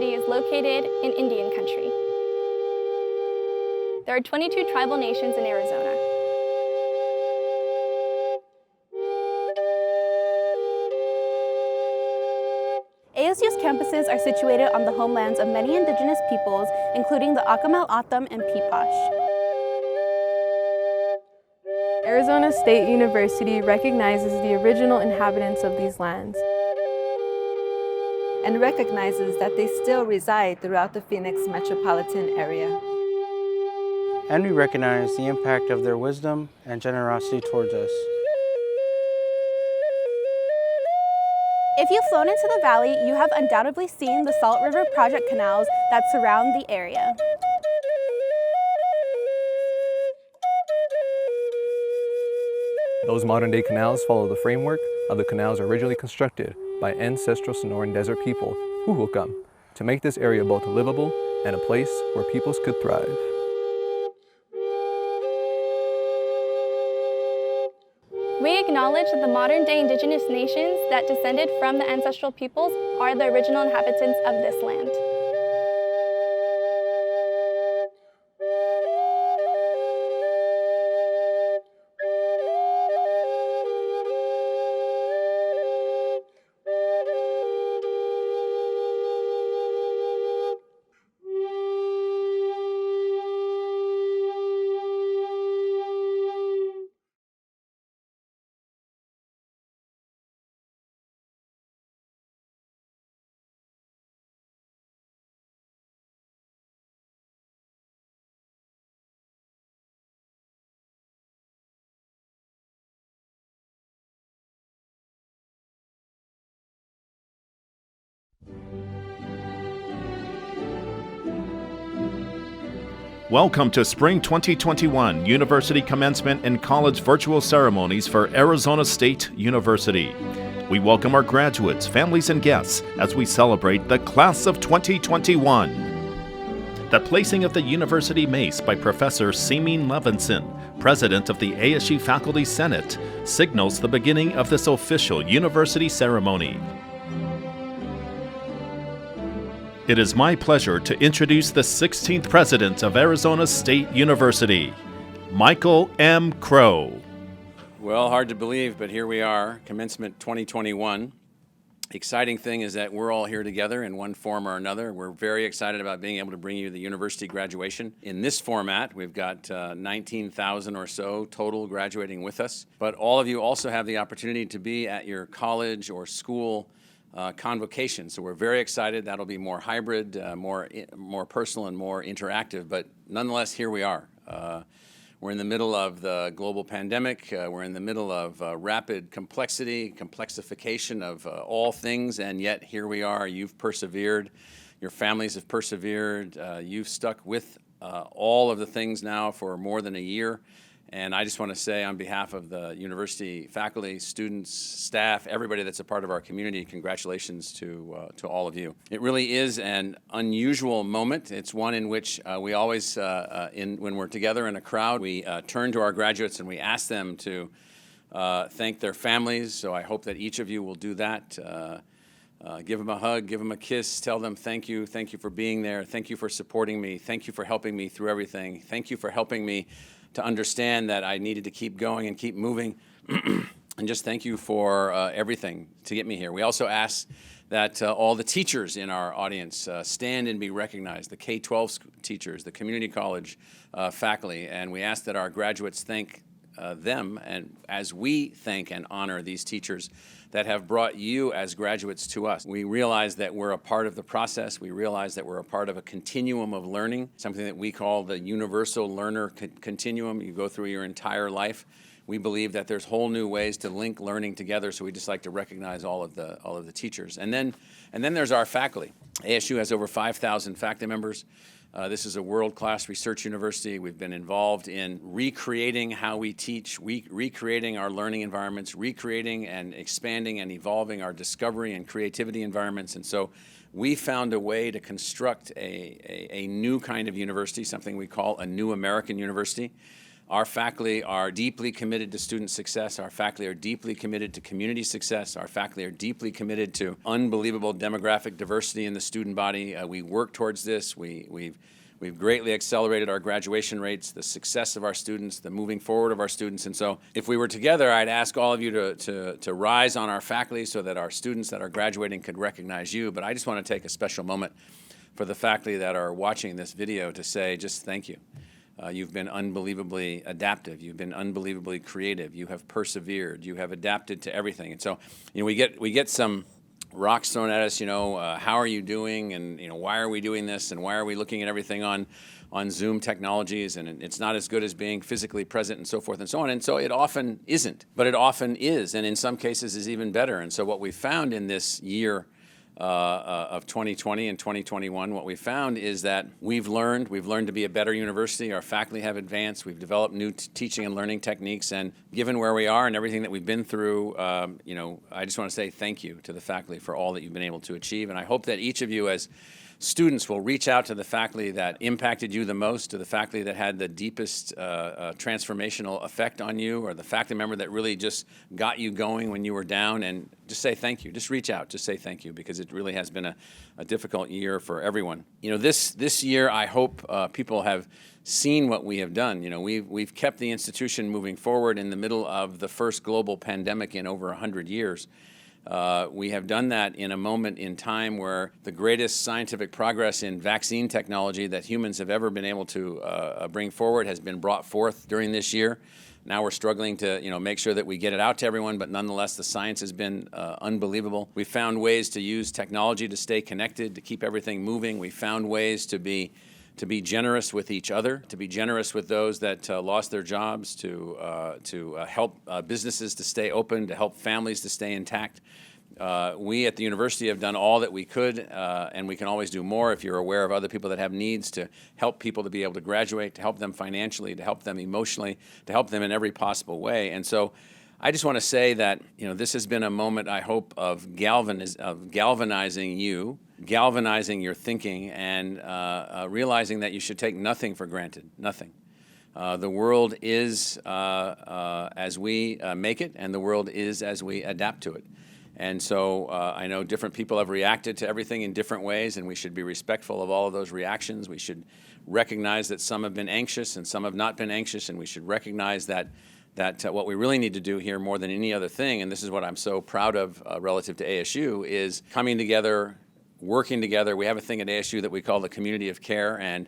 University is located in Indian country. There are 22 tribal nations in Arizona. ASU's campuses are situated on the homelands of many indigenous peoples, including the Akimel, O'odham, and Peepash. Arizona State University recognizes the original inhabitants of these lands and recognizes that they still reside throughout the Phoenix metropolitan area. And we recognize the impact of their wisdom and generosity towards us. If you've flown into the valley, you have undoubtedly seen the Salt River Project canals that surround the area. Those modern-day canals follow the framework of the canals originally constructed by ancestral Sonoran Desert people, Huhulcum, to make this area both livable and a place where peoples could thrive. We acknowledge that the modern-day indigenous nations that descended from the ancestral peoples are the original inhabitants of this land. Welcome to Spring 2021 University Commencement and College Virtual Ceremonies for Arizona State University. We welcome our graduates, families, and guests as we celebrate the Class of 2021. The placing of the University Mace by Professor Seamin Levinson, President of the ASU Faculty Senate, signals the beginning of this official university ceremony. It is my pleasure to introduce the 16th President of Arizona State University, Michael M. Crow. Well, hard to believe, but here we are, Commencement 2021. Exciting thing is that we're all here together in one form or another. We're very excited about being able to bring you the university graduation. In this format, we've got 19,000 or so total graduating with us, but all of you also have the opportunity to be at your college or school convocation. So we're very excited. That'll be more hybrid, more personal and more interactive, but nonetheless, here we are. We're in the middle of the global pandemic. We're in the middle of rapid complexification of all things, and yet here we are. You've persevered. Your families have persevered. You've stuck with all of the things now for more than a year. And I just want to say on behalf of the university faculty, students, staff, everybody that's a part of our community, congratulations to all of you. It really is an unusual moment. It's one in which we always, when we're together in a crowd, we turn to our graduates and we ask them to thank their families. So I hope that each of you will do that. Give them a hug, give them a kiss, tell them thank you for being there, thank you for supporting me, thank you for helping me through everything, thank you for helping me to understand that I needed to keep going and keep moving, and just thank you for everything to get me here. We also ask that all the teachers in our audience stand and be recognized, the K-12 teachers, the community college faculty, and we ask that our graduates thank them, and as we thank and honor these teachers that have brought you as graduates to us. We realize that we're a part of the process. We realize that we're a part of a continuum of learning, something that we call the universal learner continuum. You go through your entire life. We believe that there's whole new ways to link learning together, so we just like to recognize all of the teachers. And then there's our faculty. ASU has over 5,000 faculty members. This is a world-class research university. We've been involved in recreating how we teach, recreating our learning environments, recreating and expanding and evolving our discovery and creativity environments. And so we found a way to construct a new kind of university, something we call a new American university. Our faculty are deeply committed to student success. Our faculty are deeply committed to community success. Our faculty are deeply committed to unbelievable demographic diversity in the student body. We work towards this. We've greatly accelerated our graduation rates, the success of our students, the moving forward of our students. And so if we were together, I'd ask all of you to rise on our faculty so that our students that are graduating could recognize you. But I just want to take a special moment for the faculty that are watching this video to say just thank you. You've been unbelievably adaptive. You've been unbelievably creative. You have persevered. You have adapted to everything. And so, we get some rocks thrown at us. How are you doing? And why are we doing this? And why are we looking at everything on Zoom technologies? And it's not as good as being physically present, and so forth and so on. And so it often isn't, but it often is, and in some cases is even better. And so what we found in this year of 2020 and 2021, what we found is that we've learned to be a better university. Our faculty have advanced. We've developed new teaching and learning techniques. And given where we are and everything that we've been through, I just want to say thank you to the faculty for all that you've been able to achieve. And I hope that each of you as students will reach out to the faculty that impacted you the most, to the faculty that had the deepest transformational effect on you, or the faculty member that really just got you going when you were down, and just say thank you. Just reach out, just say thank you, because it really has been a difficult year for everyone. This year, I hope people have seen what we have done. We've kept the institution moving forward in the middle of the first global pandemic in over 100 years. We have done that in a moment in time where the greatest scientific progress in vaccine technology that humans have ever been able to bring forward has been brought forth during this year. Now we're struggling to make sure that we get it out to everyone, but nonetheless the science has been unbelievable. We found ways to use technology to stay connected, to keep everything moving. We found ways to be generous with each other, to be generous with those that lost their jobs, to help businesses to stay open, to help families to stay intact. We at the university have done all that we could, and we can always do more if you're aware of other people that have needs, to help people to be able to graduate, to help them financially, to help them emotionally, to help them in every possible way. And so I just want to say that this has been a moment, I hope, of galvanizing you, galvanizing your thinking, and realizing that you should take nothing for granted, nothing. The world is as we make it, and the world is as we adapt to it. And so I know different people have reacted to everything in different ways, and we should be respectful of all of those reactions. We should recognize that some have been anxious and some have not been anxious, and we should recognize that what we really need to do here more than any other thing, and this is what I'm so proud of relative to ASU, is coming together, working together. We have a thing at ASU that we call the community of care, and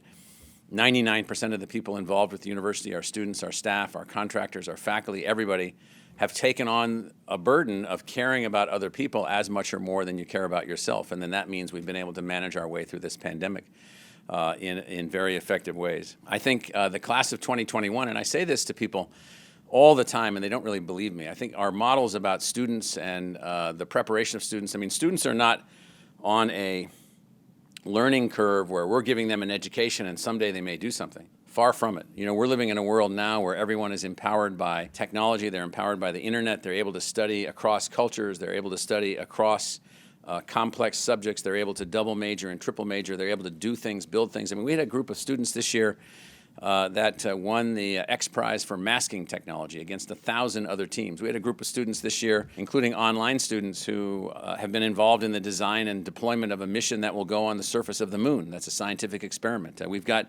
99% of the people involved with the university, our students, our staff, our contractors, our faculty, everybody, have taken on a burden of caring about other people as much or more than you care about yourself. And then that means we've been able to manage our way through this pandemic in very effective ways. I think the class of 2021, and I say this to people all the time, and they don't really believe me. I think our models about students and the preparation of students, students are not on a learning curve where we're giving them an education and someday they may do something. Far from it. We're living in a world now where everyone is empowered by technology. They're empowered by the internet. They're able to study across cultures. They're able to study across complex subjects. They're able to double major and triple major. They're able to do things, build things. We had a group of students this year that won the X Prize for masking technology against 1,000 other teams. We had a group of students this year, including online students, who have been involved in the design and deployment of a mission that will go on the surface of the moon. That's a scientific experiment. We've got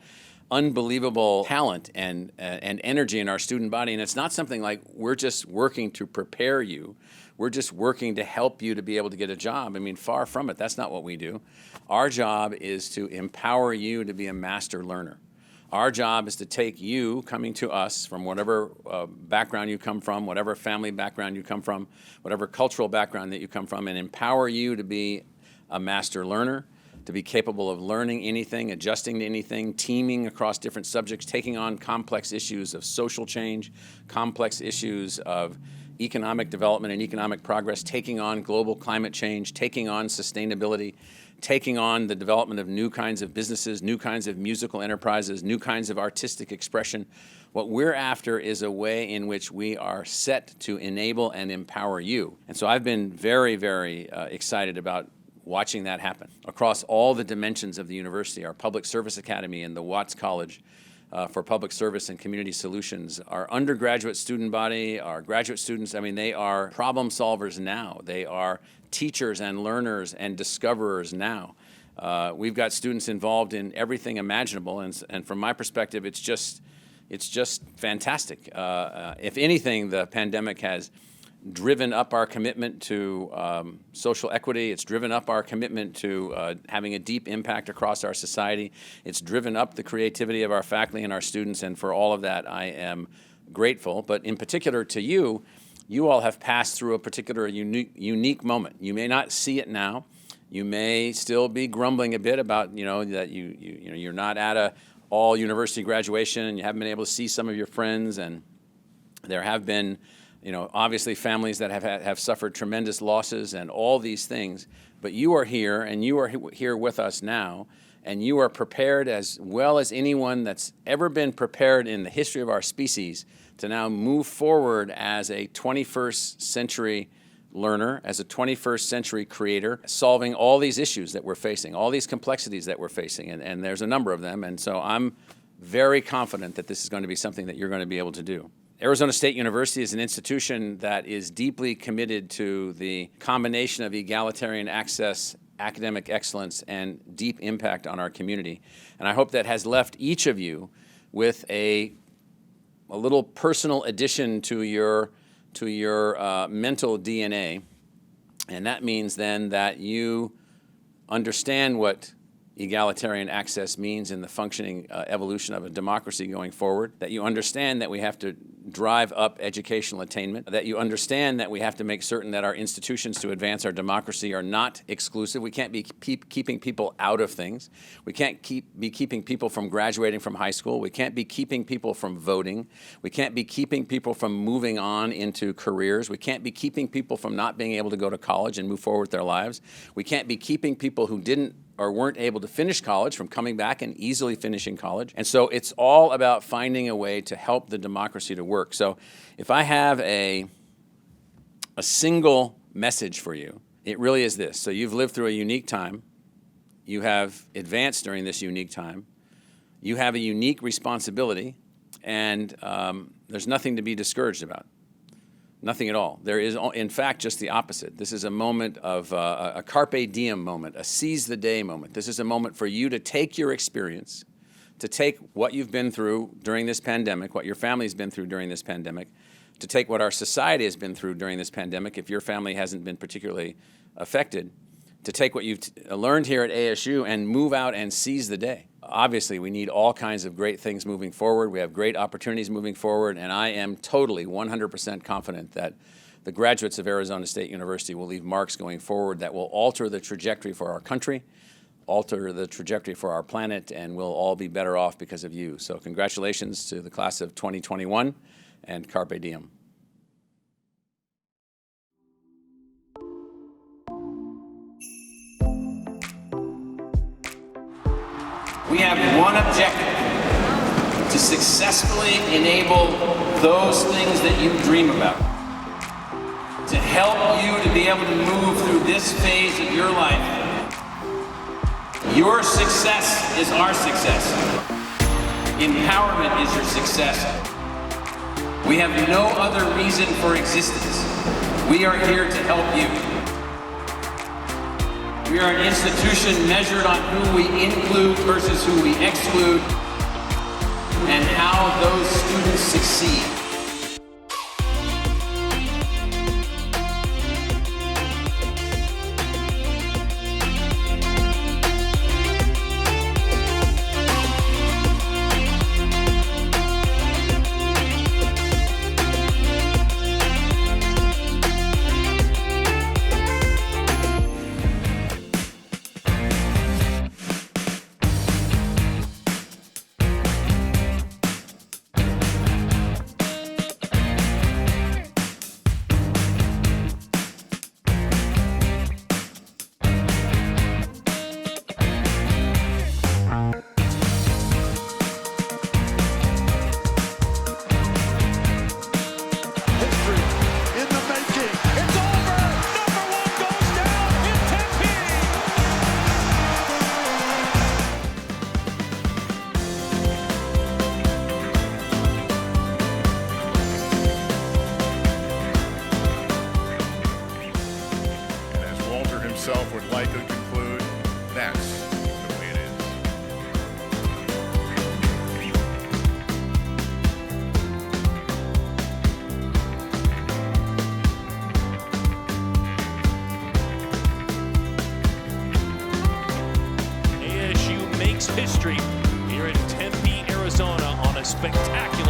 unbelievable talent and energy in our student body, and it's not something like we're just working to prepare you. We're just working to help you to be able to get a job. Far from it. That's not what we do. Our job is to empower you to be a master learner. Our job is to take you coming to us from whatever background you come from, whatever family background you come from, whatever cultural background that you come from, and empower you to be a master learner, to be capable of learning anything, adjusting to anything, teaming across different subjects, taking on complex issues of social change, complex issues of economic development and economic progress, taking on global climate change, taking on sustainability, taking on the development of new kinds of businesses, new kinds of musical enterprises, new kinds of artistic expression. What we're after is a way in which we are set to enable and empower you. And so I've been very, very excited about watching that happen across all the dimensions of the university, our public service academy and the Watts College for public service and community solutions. Our undergraduate student body, our graduate students, I mean, they are problem solvers now. They are teachers and learners and discoverers now. We've got students involved in everything imaginable, and from my perspective, it's just fantastic. If anything, the pandemic has driven up our commitment to social equity. It's driven up our commitment to having a deep impact across our society. It's driven up the creativity of our faculty and our students, and for all of that, I am grateful. But in particular to you, you all have passed through a particular unique moment. You may not see it now. You may still be grumbling a bit about, that you're not at a all university graduation and you haven't been able to see some of your friends, and there have been obviously families that have suffered tremendous losses and all these things, but you are here and you are here with us now, and you are prepared as well as anyone that's ever been prepared in the history of our species to now move forward as a 21st century learner, as a 21st century creator, solving all these issues that we're facing, all these complexities that we're facing, and there's a number of them, and so I'm very confident that this is going to be something that you're going to be able to do. Arizona State University is an institution that is deeply committed to the combination of egalitarian access, academic excellence, and deep impact on our community. And I hope that has left each of you with a little personal addition to your mental DNA. And that means then that you understand what egalitarian access means in the functioning evolution of a democracy going forward, that you understand that we have to drive up educational attainment, that you understand that we have to make certain that our institutions to advance our democracy are not exclusive. We can't be keeping people out of things. We can't be keeping people from graduating from high school. We can't be keeping people from voting. We can't be keeping people from moving on into careers. We can't be keeping people from not being able to go to college and move forward with their lives. We can't be keeping people who didn't or weren't able to finish college from coming back and easily finishing college. And so it's all about finding a way to help the democracy to work. So if I have a single message for you, it really is this. So you've lived through a unique time. You have advanced during this unique time. You have a unique responsibility, and there's nothing to be discouraged about. Nothing at all. There is, in fact, just the opposite. This is a moment of a carpe diem moment, a seize the day moment. This is a moment for you to take your experience, to take what you've been through during this pandemic, what your family's been through during this pandemic, to take what our society has been through during this pandemic, if your family hasn't been particularly affected, to take what you've learned here at ASU and move out and seize the day. Obviously, we need all kinds of great things moving forward. We have great opportunities moving forward, and I am totally 100% confident that the graduates of Arizona State University will leave marks going forward that will alter the trajectory for our country, alter the trajectory for our planet, and we'll all be better off because of you. So congratulations to the class of 2021, and carpe diem. We have one objective: to successfully enable those things that you dream about, to help you to be able to move through this phase of your life. Your success is our success. Empowerment is your success. We have no other reason for existence. We are here to help you. We are an institution measured on who we include versus who we exclude, and how those students succeed.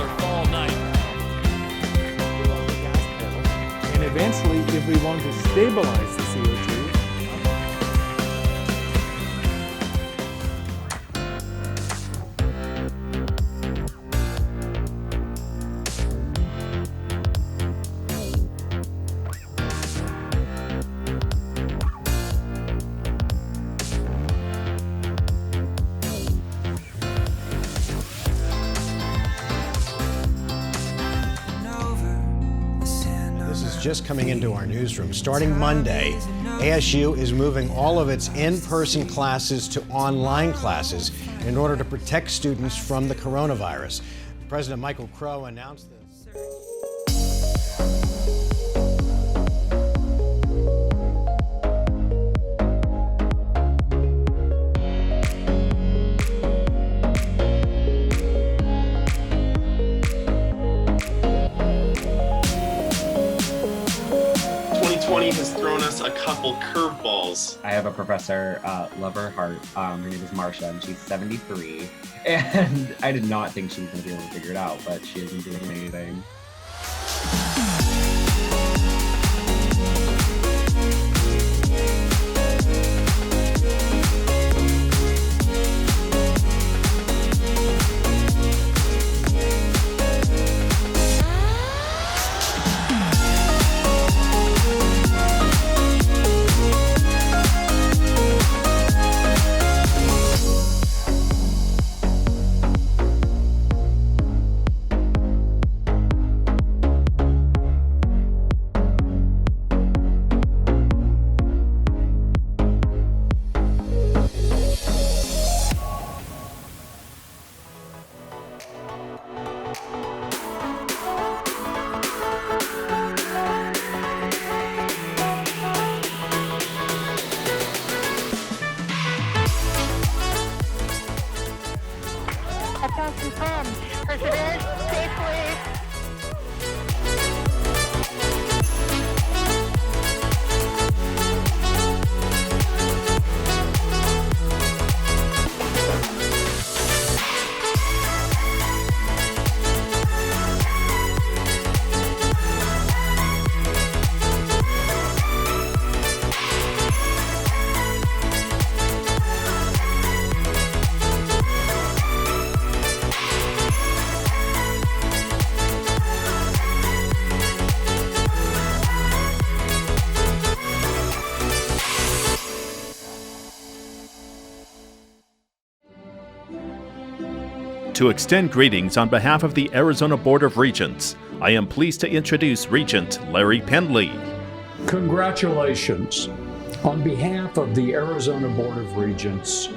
killer fall night. And eventually, if we want to stabilize the CO2, just coming into our newsroom. Starting Monday, ASU is moving all of its in-person classes to online classes in order to protect students from the coronavirus. President Michael Crow announced this. 2020 has thrown us a couple curveballs. I have a professor, love her heart. Her name is Marcia, and she's 73. And I did not think she was going to be able to figure it out, but she isn't doing anything. President, safely. To extend greetings on behalf of the Arizona Board of Regents, I am pleased to introduce Regent Larry Pendley. Congratulations. On behalf of the Arizona Board of Regents,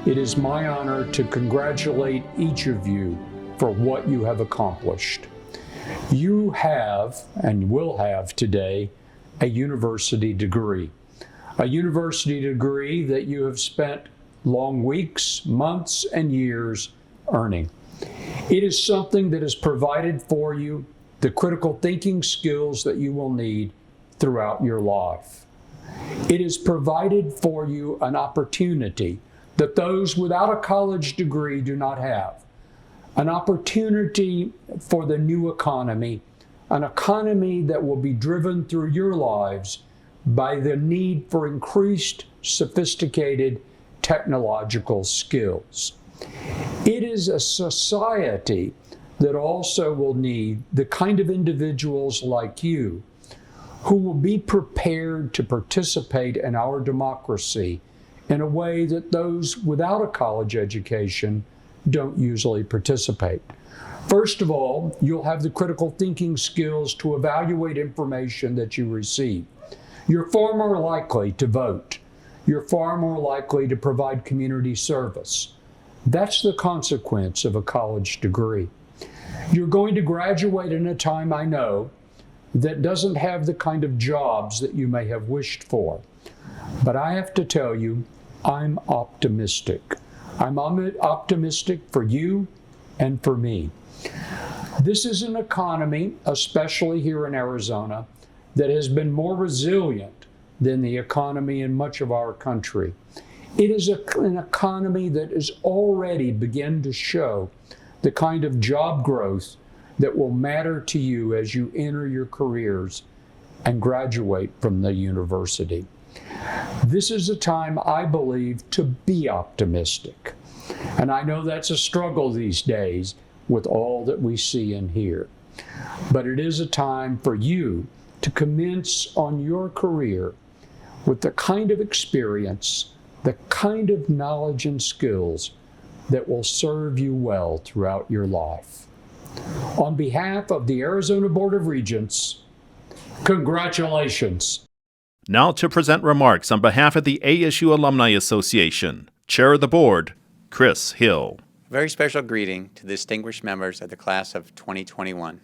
it is my honor to congratulate each of you for what you have accomplished. You have, and will have today, a university degree. A university degree that you have spent long weeks, months, and years earning. It is something that has provided for you the critical thinking skills that you will need throughout your life. It has provided for you an opportunity that those without a college degree do not have. An opportunity for the new economy, an economy that will be driven through your lives by the need for increased sophisticated technological skills. It is a society that also will need the kind of individuals like you who will be prepared to participate in our democracy in a way that those without a college education don't usually participate. First of all, you'll have the critical thinking skills to evaluate information that you receive. You're far more likely to vote. You're far more likely to provide community service. That's the consequence of a college degree. You're going to graduate in a time, I know, that doesn't have the kind of jobs that you may have wished for. But I have to tell you, I'm optimistic. I'm optimistic for you and for me. This is an economy, especially here in Arizona, that has been more resilient than the economy in much of our country. It is an economy that has already begun to show the kind of job growth that will matter to you as you enter your careers and graduate from the university. This is a time, I believe, to be optimistic. And I know that's a struggle these days with all that we see and hear. But it is a time for you to commence on your career with the kind of experience, the kind of knowledge and skills that will serve you well throughout your life. On behalf of the Arizona Board of Regents, congratulations. Now to present remarks on behalf of the ASU Alumni Association, Chair of the Board, Chris Hill. A very special greeting to the distinguished members of the class of 2021.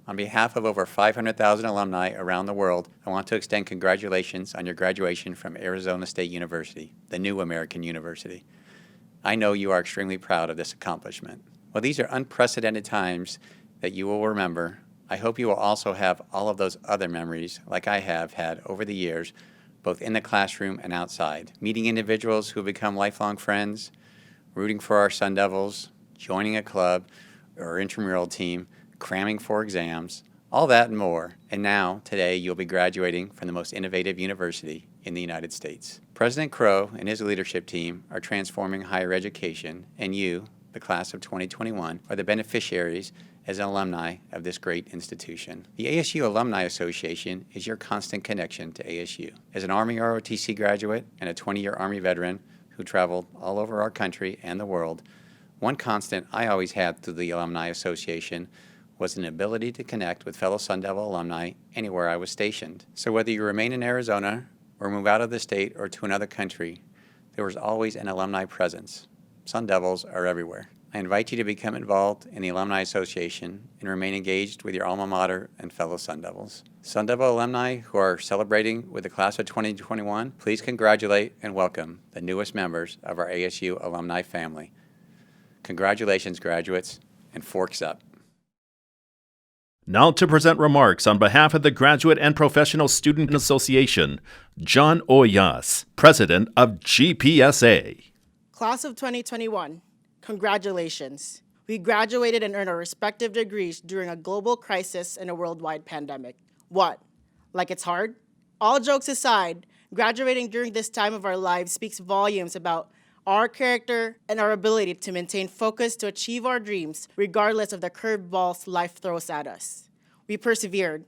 On behalf of over 500,000 alumni around the world, I want to extend congratulations on your graduation from Arizona State University, the new American university. I know you are extremely proud of this accomplishment. While these are unprecedented times that you will remember, I hope you will also have all of those other memories like I have had over the years, both in the classroom and outside. Meeting individuals who have become lifelong friends, rooting for our Sun Devils, joining a club or intramural team, cramming for exams, all that and more. And now, today, you'll be graduating from the most innovative university in the United States. President Crow and his leadership team are transforming higher education, and you, the class of 2021, are the beneficiaries as alumni of this great institution. The ASU Alumni Association is your constant connection to ASU. As an Army ROTC graduate and a 20-year Army veteran who traveled all over our country and the world, one constant I always had through the Alumni Association was an ability to connect with fellow Sun Devil alumni anywhere I was stationed. So whether you remain in Arizona or move out of the state or to another country, there was always an alumni presence. Sun Devils are everywhere. I invite you to become involved in the Alumni Association and remain engaged with your alma mater and fellow Sun Devils. Sun Devil alumni who are celebrating with the class of 2021, please congratulate and welcome the newest members of our ASU alumni family. Congratulations, graduates, and forks up. Now to present remarks on behalf of the Graduate and Professional Student Association, John Oyas, President of GPSA. Class of 2021, congratulations. We graduated and earned our respective degrees during a global crisis and a worldwide pandemic. What? Like it's hard? All jokes aside, graduating during this time of our lives speaks volumes about our character and our ability to maintain focus to achieve our dreams regardless of the curveballs life throws at us. We persevered.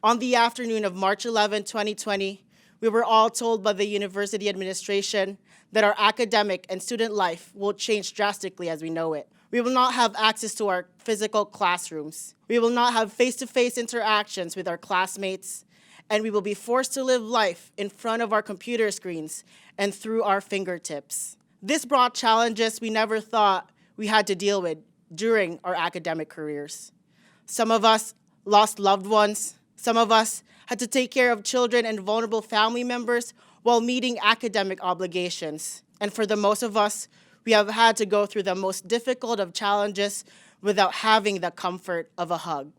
On the afternoon of March 11, 2020, we were all told by the university administration that our academic and student life will change drastically as we know it. We will not have access to our physical classrooms. We will not have face-to-face interactions with our classmates, and we will be forced to live life in front of our computer screens and through our fingertips. This brought challenges we never thought we had to deal with during our academic careers. Some of us lost loved ones. Some of us had to take care of children and vulnerable family members while meeting academic obligations. And for the most of us, we have had to go through the most difficult of challenges without having the comfort of a hug.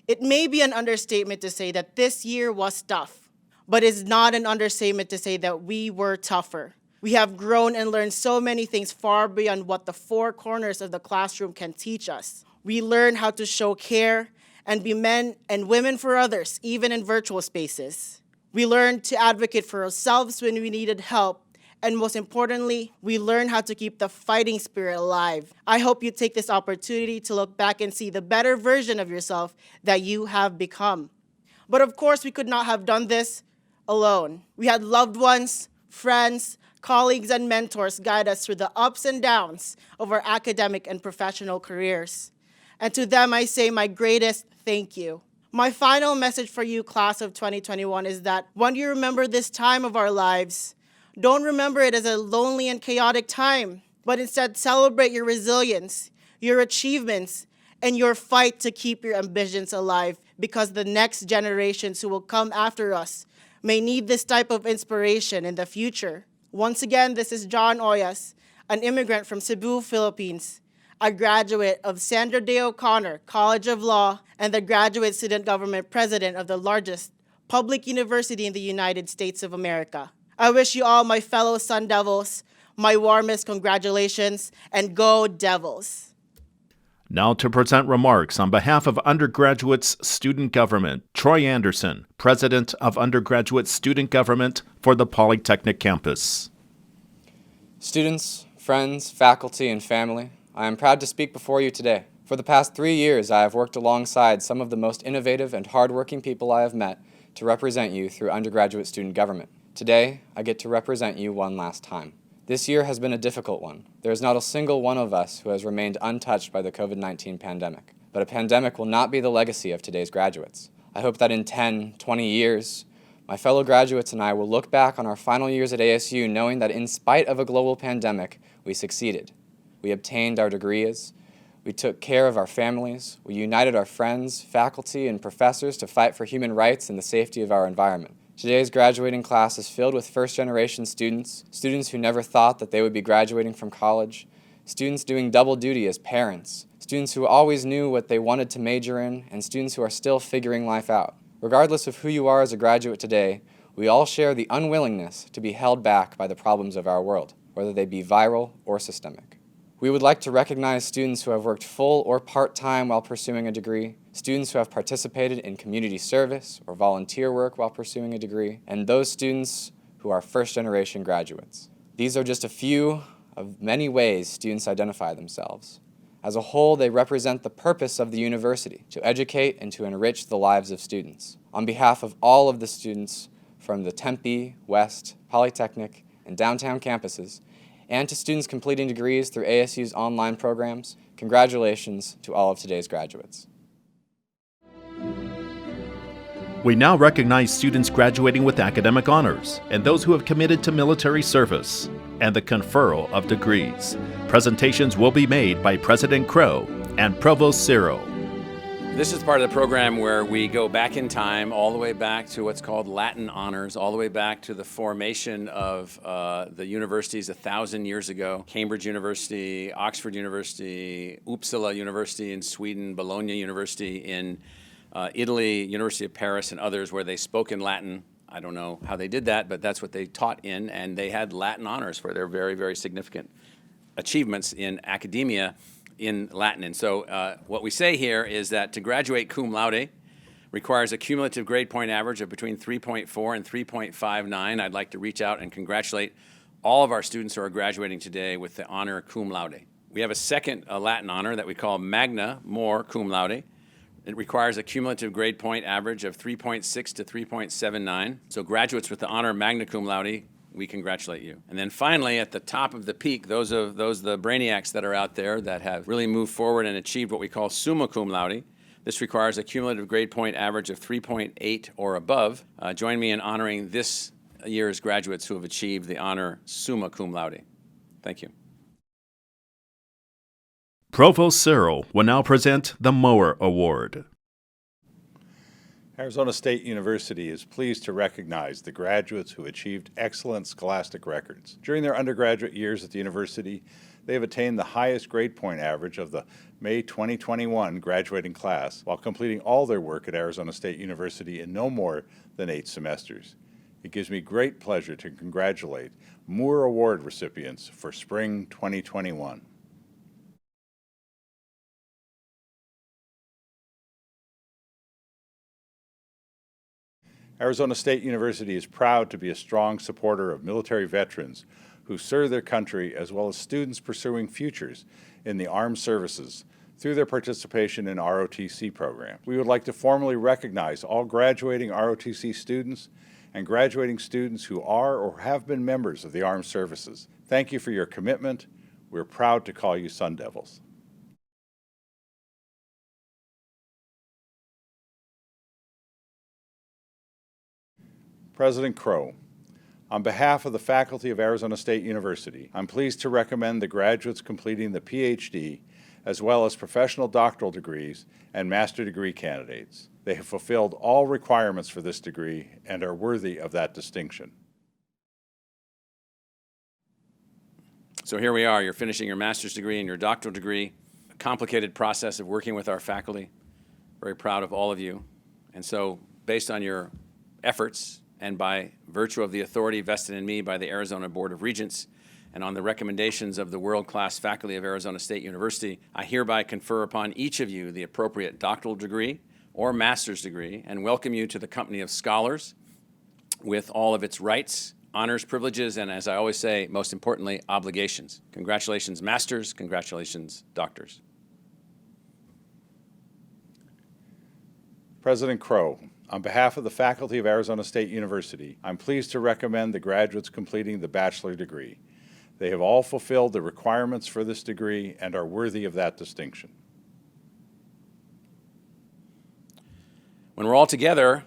It may be an understatement to say that this year was tough, but it's not an understatement to say that we were tougher. We have grown and learned so many things far beyond what the four corners of the classroom can teach us. We learn how to show care and be men and women for others, even in virtual spaces. We learned to advocate for ourselves when we needed help, and most importantly, we learn how to keep the fighting spirit alive. I hope you take this opportunity to look back and see the better version of yourself that you have become. But of course, we could not have done this alone. We had loved ones, friends, colleagues, and mentors guide us through the ups and downs of our academic and professional careers. And to them, I say my greatest thank you. My final message for you, class of 2021, is that when you remember this time of our lives, don't remember it as a lonely and chaotic time, but instead celebrate your resilience, your achievements, and your fight to keep your ambitions alive, because the next generations who will come after us may need this type of inspiration in the future. Once again, this is John Oyas, an immigrant from Cebu, Philippines, a graduate of Sandra Day O'Connor College of Law, and the graduate student government president of the largest public university in the United States of America. I wish you all, my fellow Sun Devils, my warmest congratulations, and go Devils. Now to present remarks on behalf of Undergraduate's Student Government, Troy Anderson, President of Undergraduate Student Government for the Polytechnic Campus. Students, friends, faculty, and family, I am proud to speak before you today. For the past 3 years, I have worked alongside some of the most innovative and hardworking people I have met to represent you through undergraduate student government. Today, I get to represent you one last time. This year has been a difficult one. There is not a single one of us who has remained untouched by the COVID-19 pandemic. But a pandemic will not be the legacy of today's graduates. I hope that in 10, 20 years, my fellow graduates and I will look back on our final years at ASU knowing that in spite of a global pandemic, we succeeded. We obtained our degrees, we took care of our families, we united our friends, faculty, and professors to fight for human rights and the safety of our environment. Today's graduating class is filled with first-generation students, students who never thought that they would be graduating from college, students doing double duty as parents, students who always knew what they wanted to major in, and students who are still figuring life out. Regardless of who you are as a graduate today, we all share the unwillingness to be held back by the problems of our world, whether they be viral or systemic. We would like to recognize students who have worked full or part-time while pursuing a degree, students who have participated in community service or volunteer work while pursuing a degree, and those students who are first-generation graduates. These are just a few of many ways students identify themselves. As a whole, they represent the purpose of the university, to educate and to enrich the lives of students. On behalf of all of the students from the Tempe, West, Polytechnic, and downtown campuses, and to students completing degrees through ASU's online programs, congratulations to all of today's graduates. We now recognize students graduating with academic honors and those who have committed to military service and the Conferral of Degrees. Presentations will be made by President Crow and Provost Ciro. This is part of the program where we go back in time, all the way back to what's called Latin honors, all the way back to the formation of the universities 1,000 years ago. Cambridge University, Oxford University, Uppsala University in Sweden, Bologna University in Italy, University of Paris, and others where they spoke in Latin. I don't know how they did that, but that's what they taught in, and they had Latin honors for their very, very significant achievements in academia in Latin. And so what we say here is that to graduate cum laude requires a cumulative grade point average of between 3.4 and 3.59. I'd like to reach out and congratulate all of our students who are graduating today with the honor cum laude. We have a second Latin honor that we call magna more cum laude. It requires a cumulative grade point average of 3.6 to 3.79. So graduates with the honor magna cum laude, we congratulate you. And then finally, at the top of the peak, those the brainiacs that are out there that have really moved forward and achieved what we call summa cum laude. This requires a cumulative grade point average of 3.8 or above. Join me in honoring this year's graduates who have achieved the honor summa cum laude. Thank you. Provost Ciro will now present the Mower Award. Arizona State University is pleased to recognize the graduates who achieved excellent scholastic records. During their undergraduate years at the university, they have attained the highest grade point average of the May 2021 graduating class while completing all their work at Arizona State University in no more than 8 semesters. It gives me great pleasure to congratulate Moore Award recipients for Spring 2021. Arizona State University is proud to be a strong supporter of military veterans who serve their country as well as students pursuing futures in the armed services through their participation in ROTC program. We would like to formally recognize all graduating ROTC students and graduating students who are or have been members of the armed services. Thank you for your commitment. We're proud to call you Sun Devils. President Crow, on behalf of the faculty of Arizona State University, I'm pleased to recommend the graduates completing the PhD as well as professional doctoral degrees and master degree candidates. They have fulfilled all requirements for this degree and are worthy of that distinction. So here we are, you're finishing your master's degree and your doctoral degree, a complicated process of working with our faculty. Very proud of all of you. And so based on your efforts, and by virtue of the authority vested in me by the Arizona Board of Regents and on the recommendations of the world-class faculty of Arizona State University, I hereby confer upon each of you the appropriate doctoral degree or master's degree and welcome you to the company of scholars with all of its rights, honors, privileges, and as I always say, most importantly, obligations. Congratulations, masters. Congratulations, doctors. President Crow, on behalf of the faculty of Arizona State University, I'm pleased to recommend the graduates completing the bachelor degree. They have all fulfilled the requirements for this degree and are worthy of that distinction. When we're all together,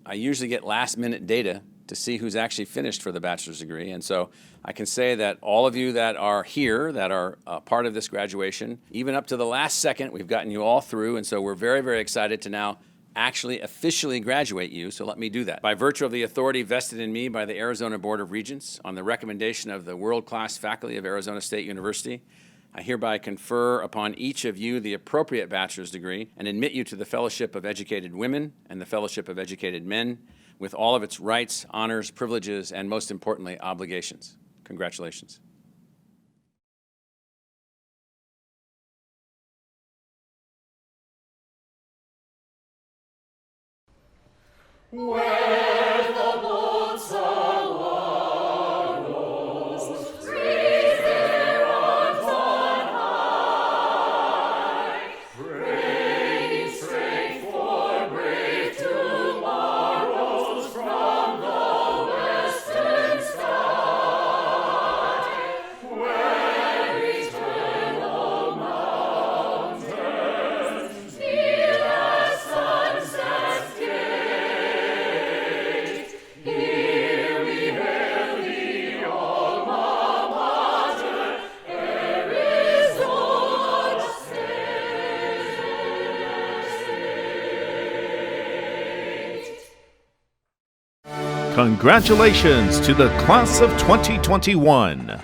I usually get last-minute data to see who's actually finished for the bachelor's degree, and so I can say that all of you that are here, that are part of this graduation, even up to the last second, we've gotten you all through, and so we're very, very excited to now actually officially graduate you, so let me do that. By virtue of the authority vested in me by the Arizona Board of Regents, on the recommendation of the world-class faculty of Arizona State University, I hereby confer upon each of you the appropriate bachelor's degree and admit you to the Fellowship of Educated Women and the Fellowship of Educated Men with all of its rights, honors, privileges, and most importantly, obligations. Congratulations. Where the boats are wallows, raise their arms on high, praying strength for brave tomorrows from the western sky, where eternal mountains kneel as sunsets gate. Here we hail the alma mater, Arizona State. Congratulations to the class of 2021.